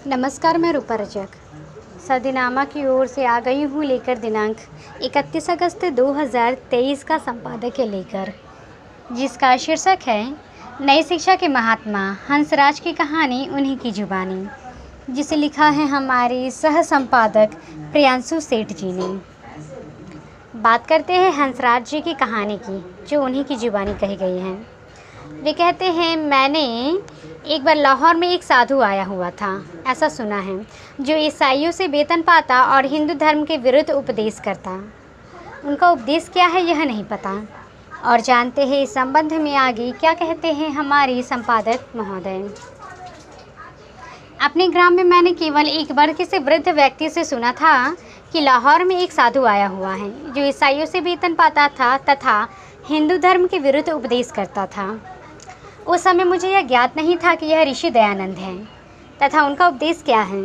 नमस्कार, मैं रूपा रजक सदीनामा की ओर से आ गई हूँ लेकर दिनांक 31 अगस्त 2023 का संपादकीय लेकर, जिसका शीर्षक है नई शिक्षा के महात्मा हंसराज की कहानी उन्हीं की जुबानी, जिसे लिखा है हमारी सह संपादक प्रियांशु सेठ जी ने। बात करते हैं हंसराज जी की कहानी की, जो उन्हीं की जुबानी कही गई है। वे कहते हैं, मैंने एक बार लाहौर में एक साधु आया हुआ था, ऐसा सुना है, जो ईसाइयों से वेतन पाता और हिंदू धर्म के विरुद्ध उपदेश करता। उनका उपदेश क्या है यह नहीं पता। और जानते हैं इस संबंध में आगे क्या कहते हैं हमारी संपादक महोदय। अपने ग्राम में मैंने केवल एक बार किसी वृद्ध व्यक्ति से सुना था कि लाहौर में एक साधु आया हुआ है, जो ईसाइयों से वेतन पाता था तथा हिंदू धर्म के विरुद्ध उपदेश करता था। उस समय मुझे यह ज्ञात नहीं था कि यह ऋषि दयानंद हैं तथा उनका उपदेश क्या है।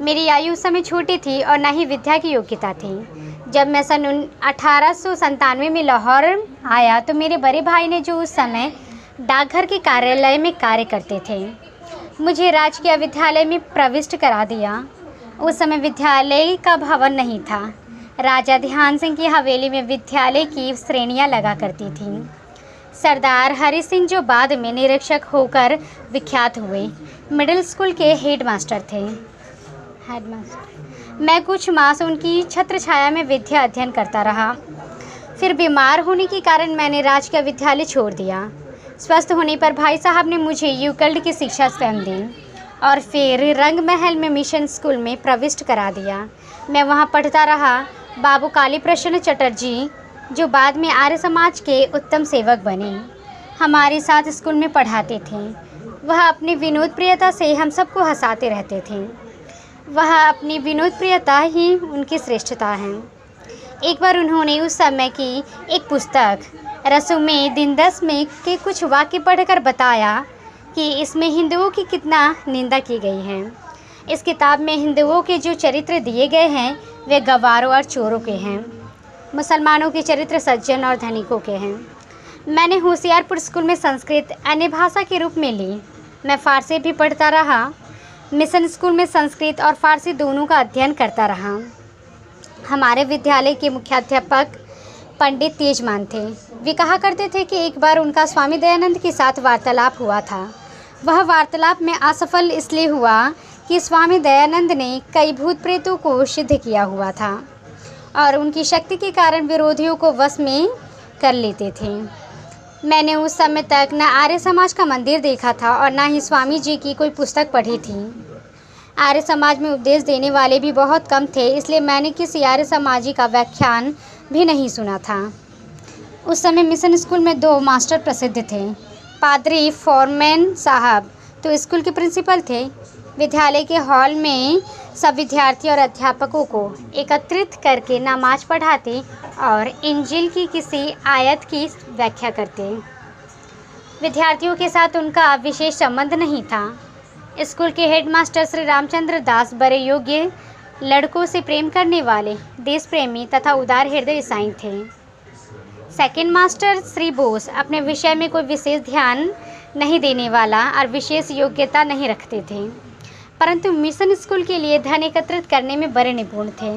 मेरी आयु उस समय छोटी थी और न ही विद्या की योग्यता थी। जब मैं सन 1897 में लाहौर आया तो मेरे बड़े भाई ने, जो उस समय डाकघर के कार्यालय में कार्य करते थे, मुझे राजकीय विद्यालय में प्रविष्ट करा दिया। उस समय विद्यालय का भवन नहीं था। राजा ध्यान सिंह की हवेली में विद्यालय की श्रेणियां लगा करती थीं। सरदार हरि सिंह, जो बाद में निरीक्षक होकर विख्यात हुए, मिडिल स्कूल के हेडमास्टर थे। मैं कुछ मास उनकी छत्र छाया में विद्या अध्ययन करता रहा। फिर बीमार होने के कारण मैंने राजकीय विद्यालय छोड़ दिया। स्वस्थ होने पर भाई साहब ने मुझे यूकल्ड की शिक्षा स्वयं दी और फिर रंग महल में मिशन स्कूल में प्रविष्ट करा दिया। मैं वहाँ पढ़ता रहा। बाबू काली प्रसन्न चटर्जी, जो बाद में आर्य समाज के उत्तम सेवक बने, हमारे साथ स्कूल में पढ़ाते थे। वह अपनी विनोद प्रियता से हम सबको हंसाते रहते थे। वह अपनी विनोद प्रियता ही उनकी श्रेष्ठता है। एक बार उन्होंने उस समय की एक पुस्तक रसूमे दिन 10 में के कुछ वाक्य पढ़कर बताया कि इसमें हिंदुओं की कितना निंदा की गई है। इस किताब में हिंदुओं के जो चरित्र दिए गए हैं वे गवारों और चोरों के हैं। मुसलमानों के चरित्र सज्जन और धनिकों के हैं। मैंने होशियारपुर स्कूल में संस्कृत अन्य भाषा के रूप में ली। मैं फारसी भी पढ़ता रहा। मिशन स्कूल में संस्कृत और फारसी दोनों का अध्ययन करता रहा। हमारे विद्यालय के मुख्याध्यापक पंडित तेजमान थे। वे कहा करते थे कि एक बार उनका स्वामी दयानंद के साथ वार्तालाप हुआ था। वह वार्तालाप में असफल इसलिए हुआ कि स्वामी दयानंद ने कई भूत प्रेतों को सिद्ध किया हुआ था और उनकी शक्ति के कारण विरोधियों को वश में कर लेते थे। मैंने उस समय तक न आर्य समाज का मंदिर देखा था और न ही स्वामी जी की कोई पुस्तक पढ़ी थी। आर्य समाज में उपदेश देने वाले भी बहुत कम थे, इसलिए मैंने किसी आर्य समाजी का व्याख्यान भी नहीं सुना था। उस समय मिशन स्कूल में 2 मास्टर प्रसिद्ध थे। पादरी फॉरमैन साहब तो स्कूल के प्रिंसिपल थे। विद्यालय के हॉल में सब विद्यार्थी और अध्यापकों को एकत्रित करके नमाज पढ़ाते और इंजील की किसी आयत की व्याख्या करते। विद्यार्थियों के साथ उनका विशेष संबंध नहीं था। स्कूल के हेडमास्टर श्री रामचंद्र दास बड़े योग्य, लड़कों से प्रेम करने वाले, देश प्रेमी तथा उदार हृदय ईसाई थे। सेकंड मास्टर श्री बोस अपने विषय में कोई विशेष ध्यान नहीं देने वाला और विशेष योग्यता नहीं रखते थे, परंतु मिशन स्कूल के लिए धन एकत्रित करने में बड़े निपुण थे।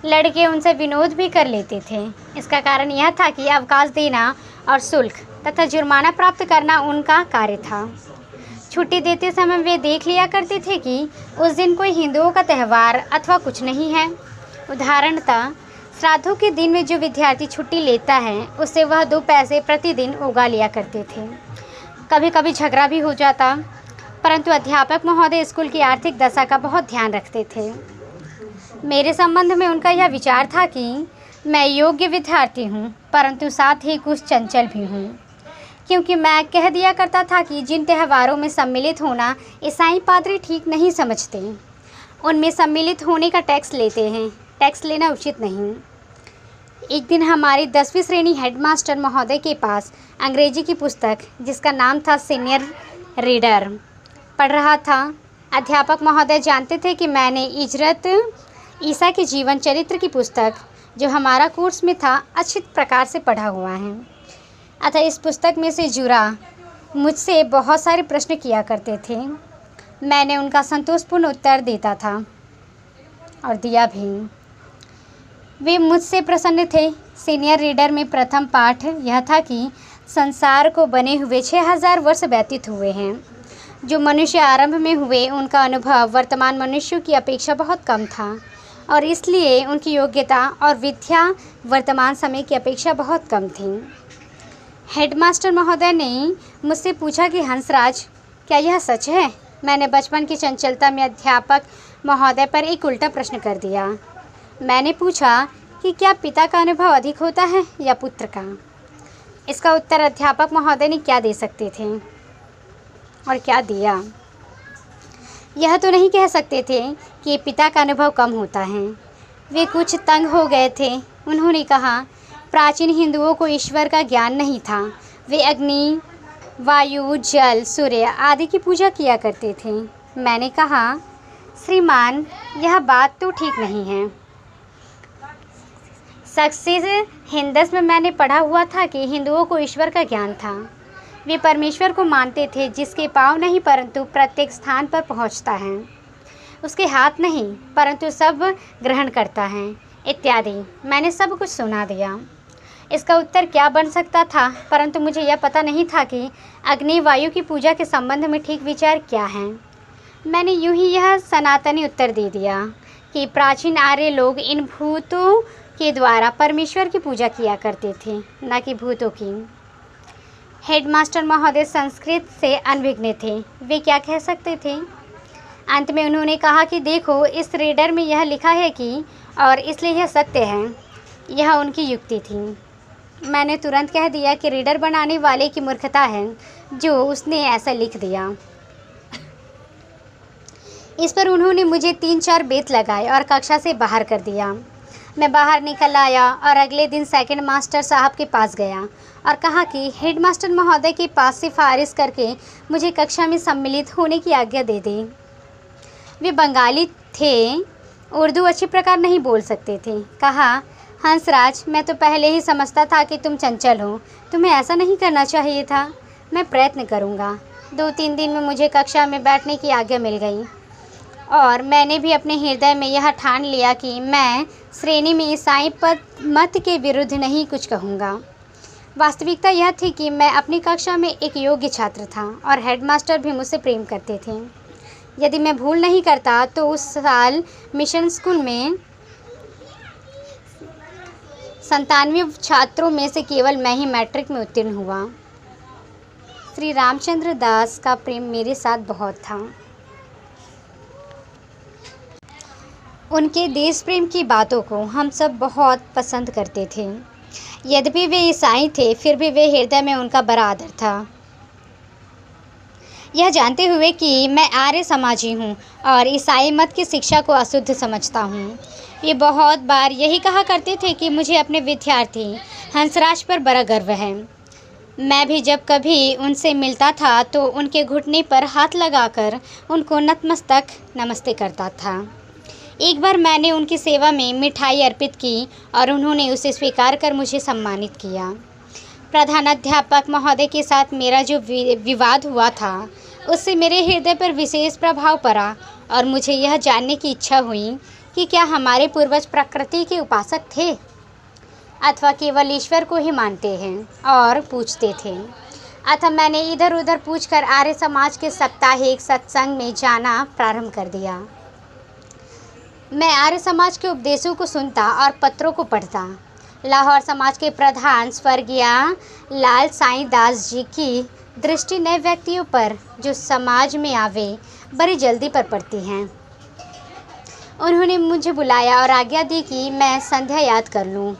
लड़के उनसे विनोद भी कर लेते थे। इसका कारण यह था कि अवकाश देना और शुल्क तथा जुर्माना प्राप्त करना उनका कार्य था। छुट्टी देते समय वे देख लिया करते थे कि उस दिन कोई हिंदुओं का त्यौहार अथवा कुछ नहीं है। उदाहरणतः श्राद्धों के दिन में जो विद्यार्थी छुट्टी लेता है उससे वह 2 पैसे प्रतिदिन उगा लिया करते थे। कभी कभी झगड़ा भी हो जाता, परंतु अध्यापक महोदय स्कूल की आर्थिक दशा का बहुत ध्यान रखते थे। मेरे संबंध में उनका यह विचार था कि मैं योग्य विद्यार्थी हूँ, परंतु साथ ही कुछ चंचल भी हूँ, क्योंकि मैं कह दिया करता था कि जिन त्यौहारों में सम्मिलित होना ईसाई पादरी ठीक नहीं समझते, उनमें सम्मिलित होने का टैक्स लेते हैं। टैक्स लेना उचित नहीं। एक दिन हमारी 10वीं श्रेणी हेडमास्टर महोदय के पास अंग्रेजी की पुस्तक, जिसका नाम था सीनियर रीडर, पढ़ रहा था। अध्यापक महोदय जानते थे कि मैंने इजरत ईसा के जीवन चरित्र की पुस्तक, जो हमारा कोर्स में था, अच्छी प्रकार से पढ़ा हुआ है। अतः इस पुस्तक में से जुड़ा मुझसे बहुत सारे प्रश्न किया करते थे। मैंने उनका संतोषपूर्ण उत्तर देता था और दिया भी। वे मुझसे प्रसन्न थे। सीनियर रीडर में प्रथम पाठ यह था कि संसार को बने हुए 6000 वर्ष व्यतीत हुए हैं। जो मनुष्य आरंभ में हुए उनका अनुभव वर्तमान मनुष्यों की अपेक्षा बहुत कम था और इसलिए उनकी योग्यता और विद्या वर्तमान समय की अपेक्षा बहुत कम थी। हेडमास्टर महोदय ने मुझसे पूछा कि हंसराज, क्या यह सच है? मैंने बचपन की चंचलता में अध्यापक महोदय पर एक उल्टा प्रश्न कर दिया। मैंने पूछा कि क्या पिता का अनुभव अधिक होता है या पुत्र का? इसका उत्तर अध्यापक महोदय ने क्या दे सकते थे और क्या दिया। यह तो नहीं कह सकते थे कि पिता का अनुभव कम होता है। वे कुछ तंग हो गए थे। उन्होंने कहा, प्राचीन हिंदुओं को ईश्वर का ज्ञान नहीं था। वे अग्नि, वायु, जल, सूर्य आदि की पूजा किया करते थे। मैंने कहा, श्रीमान, यह बात तो ठीक नहीं है। सक्सेस हिंदस में मैंने पढ़ा हुआ था कि हिंदुओं को ईश्वर का ज्ञान था। वे परमेश्वर को मानते थे जिसके पाँव नहीं परंतु प्रत्येक स्थान पर पहुंचता है, उसके हाथ नहीं परंतु सब ग्रहण करता है, इत्यादि। मैंने सब कुछ सुना दिया। इसका उत्तर क्या बन सकता था, परंतु मुझे यह पता नहीं था कि अग्नि वायु की पूजा के संबंध में ठीक विचार क्या है। मैंने यूं ही यह सनातनी उत्तर दे दिया कि प्राचीन आर्य लोग इन भूतों के द्वारा परमेश्वर की पूजा किया करते थे, न कि भूतों की। हेडमास्टर महोदय संस्कृत से अनभिज्ञ थे। वे क्या कह सकते थे? अंत में उन्होंने कहा कि देखो, इस रीडर में यह लिखा है कि, और इसलिए यह सत्य है। यह उनकी युक्ति थी। मैंने तुरंत कह दिया कि रीडर बनाने वाले की मूर्खता है जो उसने ऐसा लिख दिया। इस पर उन्होंने मुझे 3-4 बेत लगाए और कक्षा से बाहर कर दिया। मैं बाहर निकल आया और अगले दिन सेकंड मास्टर साहब के पास गया और कहा कि हेडमास्टर महोदय के पास सिफारिश करके मुझे कक्षा में सम्मिलित होने की आज्ञा दे दी। वे बंगाली थे, उर्दू अच्छी प्रकार नहीं बोल सकते थे। कहा, हंसराज, मैं तो पहले ही समझता था कि तुम चंचल हो। तुम्हें ऐसा नहीं करना चाहिए था। मैं प्रयत्न करूँगा। 2-3 दिन में मुझे कक्षा में बैठने की आज्ञा मिल गई और मैंने भी अपने हृदय में यह ठान लिया कि मैं श्रेणी में ईसाई मत के विरुद्ध नहीं कुछ कहूँगा। वास्तविकता यह थी कि मैं अपनी कक्षा में एक योग्य छात्र था और हेडमास्टर भी मुझसे प्रेम करते थे। यदि मैं भूल नहीं करता तो उस साल मिशन स्कूल में 97 छात्रों में से केवल मैं ही मैट्रिक में उत्तीर्ण हुआ। श्री रामचंद्र दास का प्रेम मेरे साथ बहुत था। उनके देश प्रेम की बातों को हम सब बहुत पसंद करते थे। यद्यपि वे ईसाई थे, फिर भी वे हृदय में उनका बड़ा आदर था। यह जानते हुए कि मैं आर्य समाजी हूँ और ईसाई मत की शिक्षा को अशुद्ध समझता हूँ। ये बहुत बार यही कहा करते थे कि मुझे अपने विद्यार्थी हंसराज पर बड़ा गर्व है। मैं भी जब कभी उनसे मिलता था तो उनके घुटने पर हाथ लगाकर उनको नतमस्तक नमस्ते करता था। एक बार मैंने उनकी सेवा में मिठाई अर्पित की और उन्होंने उसे स्वीकार कर मुझे सम्मानित किया। प्रधानाध्यापक महोदय के साथ मेरा जो विवाद हुआ था उससे मेरे हृदय पर विशेष प्रभाव पड़ा और मुझे यह जानने की इच्छा हुई कि क्या हमारे पूर्वज प्रकृति के उपासक थे अथवा केवल ईश्वर को ही मानते हैं और पूछते थे। अतः मैंने इधर उधर पूछकर आर्य समाज के साप्ताहिक सत्संग में जाना प्रारंभ कर दिया। मैं आर्य समाज के उपदेशों को सुनता और पत्रों को पढ़ता। लाहौर समाज के प्रधान स्वर्गीय लाल साईं दास जी की दृष्टि नए व्यक्तियों पर जो समाज में आवे बड़ी जल्दी पर पड़ती हैं। उन्होंने मुझे बुलाया और आज्ञा दी कि मैं संध्या याद कर लूं।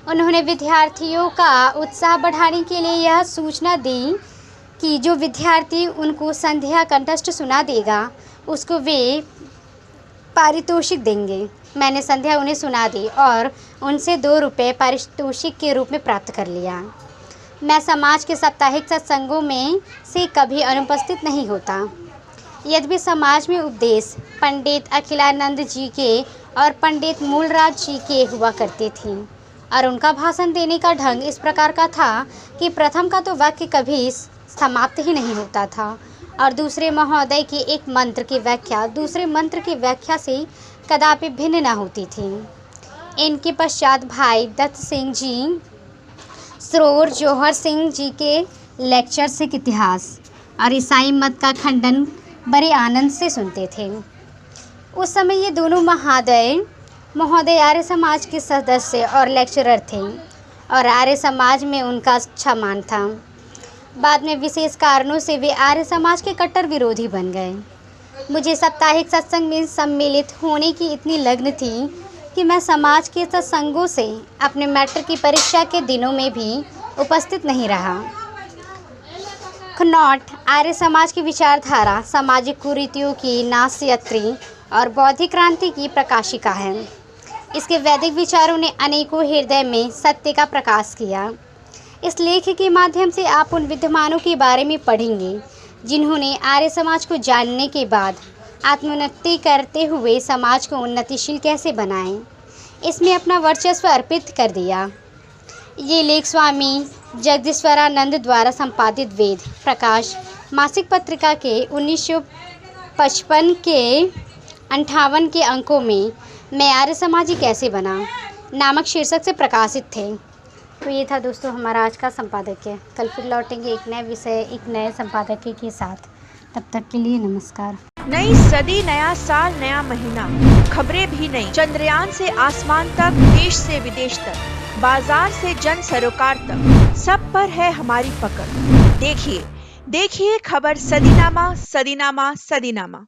उन्होंने विद्यार्थियों का उत्साह बढ़ाने के लिए यह सूचना दी कि जो विद्यार्थी उनको संध्या कंठस्थ सुना देगा उसको वे पारितोषिक देंगे। मैंने संध्या उन्हें सुना दी और उनसे 2 रुपये पारितोषिक के रूप में प्राप्त कर लिया। मैं समाज के साप्ताहिक सत्संगों में से कभी अनुपस्थित नहीं होता। यद्यपि समाज में उपदेश पंडित अखिलानंद जी के और पंडित मूलराज जी के हुआ करते थे और उनका भाषण देने का ढंग इस प्रकार का था कि प्रथम का तो वाक्य कभी समाप्त ही नहीं होता था और दूसरे महोदय की एक मंत्र की व्याख्या दूसरे मंत्र की व्याख्या से कदापि भिन्न न होती थी। इनके पश्चात भाई दत्त सिंह जी सरोवर जौहर सिंह जी के लेक्चर सिख इतिहास और ईसाई मत का खंडन बड़े आनंद से सुनते थे। उस समय ये दोनों महोदय आर्य समाज के सदस्य और लेक्चरर थे और आर्य समाज में उनका अच्छा मान था। बाद में विशेष कारणों से वे आर्य समाज के कट्टर विरोधी बन गए। मुझे साप्ताहिक सत्संग में सम्मिलित होने की इतनी लगन थी कि मैं समाज के सत्संगों से अपने मैट्रिक की परीक्षा के दिनों में भी उपस्थित नहीं रहा। खनौट आर्य समाज की विचारधारा सामाजिक कुरीतियों की नास्यत्री और बौद्धिक क्रांति की प्रकाशिका है। इसके वैदिक विचारों ने अनेकों हृदय में सत्य का प्रकाश किया। इस लेख के माध्यम से आप उन विद्वानों के बारे में पढ़ेंगे जिन्होंने आर्य समाज को जानने के बाद आत्मोन्नति करते हुए समाज को उन्नतिशील कैसे बनाएं, इसमें अपना वर्चस्व अर्पित कर दिया। ये लेख स्वामी जगदीश्वरानंद द्वारा संपादित वेद प्रकाश मासिक पत्रिका के 1955 के 58 के अंकों में मैं आर्य समाजी कैसे बना नामक शीर्षक से प्रकाशित थे। तो ये था दोस्तों हमारा आज का संपादकीय। कल फिर लौटेंगे एक नए विषय एक नए संपादकीय के साथ। तब तक के लिए नमस्कार। नई सदी, नया साल, नया महीना, खबरें भी नई। चंद्रयान से आसमान तक, देश से विदेश तक, बाजार से जन सरोकार तक, सब पर है हमारी पकड़। देखिए खबर सदीनामा, सदीनामा, सदीनामा।